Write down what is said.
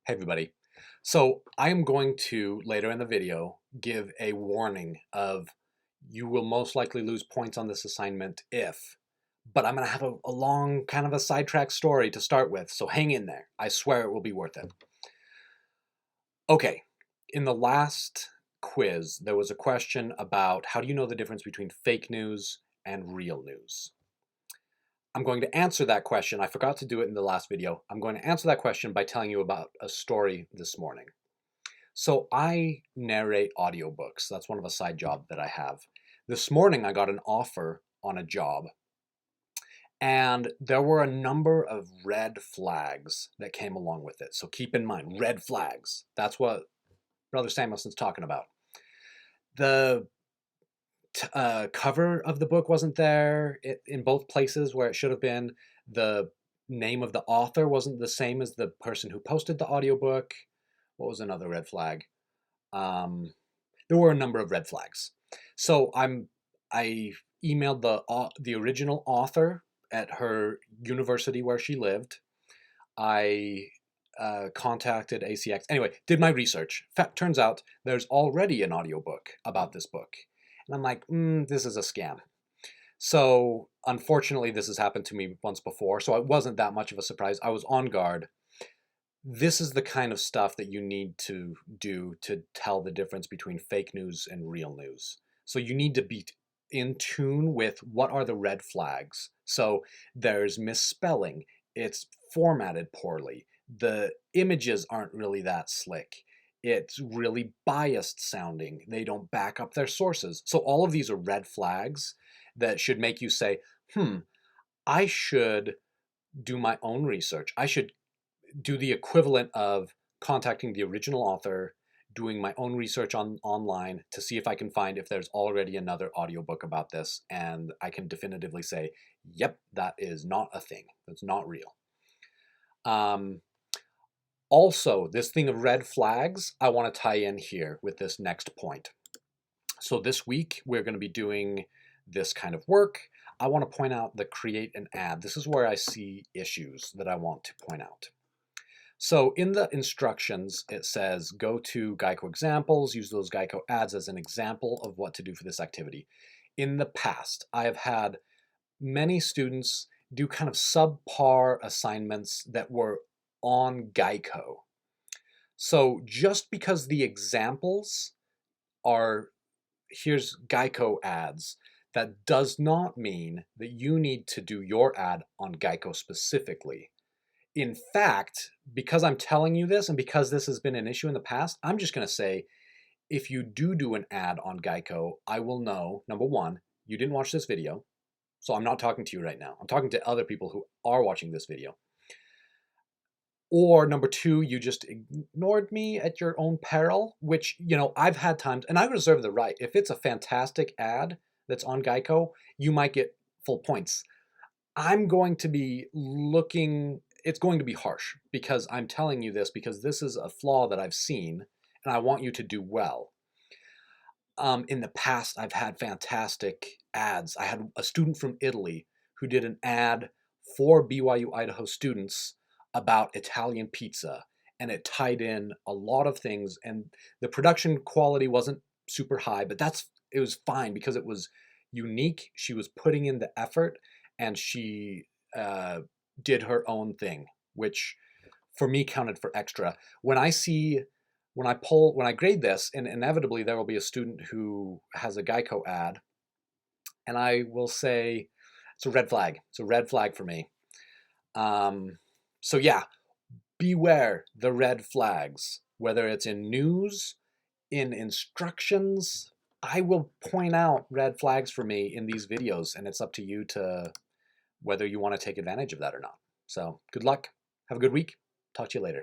Hey everybody. So I am going to later in the video give a warning of you will most likely lose points on this assignment if, but I'm going to have a long kind of a sidetrack story to start with, so hang in there. I swear it will be worth it. Okay, in the last quiz, there was a question about how do you know the difference between fake news and real news? I'm going to answer that question. I forgot to do it in the last video. I'm going to answer that question by telling you about a story this morning. So I narrate audiobooks. That's one of a side job that I have. This morning I got an offer on a job, and there were a number of red flags that came along with it. So keep in mind, red flags. That's what Brother Samuelson's talking about. The cover of the book wasn't there in both places where it should have been. The name of the author wasn't the same as the person who posted the audiobook. What was another red flag? There were a number of red flags. So I emailed the original author at her university where she lived. I contacted ACX. Anyway, did my research. Turns out there's already an audiobook about this book. And I'm like, this is a scam. So unfortunately, this has happened to me once before. So it wasn't that much of a surprise. I was on guard. This is the kind of stuff that you need to do to tell the difference between fake news and real news. So you need to be in tune with what are the red flags. So there's misspelling, it's formatted poorly, the images aren't really that slick, it's really biased sounding, they don't back up their sources. So all of these are red flags that should make you say, I should do my own research. I should do the equivalent of contacting the original author, doing my own research online to see if I can find if there's already another audiobook about this, and I can definitively say, yep, that is not a thing. That's not real. Also, this thing of red flags, I want to tie in here with this next point. So this week, we're going to be doing this kind of work. I want to point out the create an ad. This is where I see issues that I want to point out. So in the instructions, it says, go to Geico examples, use those Geico ads as an example of what to do for this activity. In the past, I have had many students do kind of subpar assignments that were on Geico. So just because the examples are, here's Geico ads, that does not mean that you need to do your ad on Geico specifically. In fact, because I'm telling you this and because this has been an issue in the past, I'm just going to say, if you do an ad on Geico, I will know, number one, you didn't watch this video. So I'm not talking to you right now. I'm talking to other people who are watching this video. Or number two, you just ignored me at your own peril, which, I've had times, and I reserve the right. If it's a fantastic ad that's on Geico, you might get full points. I'm going to be looking, it's going to be harsh because I'm telling you this because this is a flaw that I've seen and I want you to do well. In the past, I've had fantastic ads. I had a student from Italy who did an ad for BYU Idaho students about Italian pizza, and it tied in a lot of things, and the production quality wasn't super high, but it was fine because it was unique. She was putting in the effort, and she did her own thing, which for me counted for extra. When I grade this, and inevitably there will be a student who has a Geico ad, and I will say it's a red flag. It's a red flag for me. So yeah, beware the red flags, whether it's in news, in instructions. I will point out red flags for me in these videos, and it's up to you to whether you want to take advantage of that or not. So good luck. Have a good week. Talk to you later.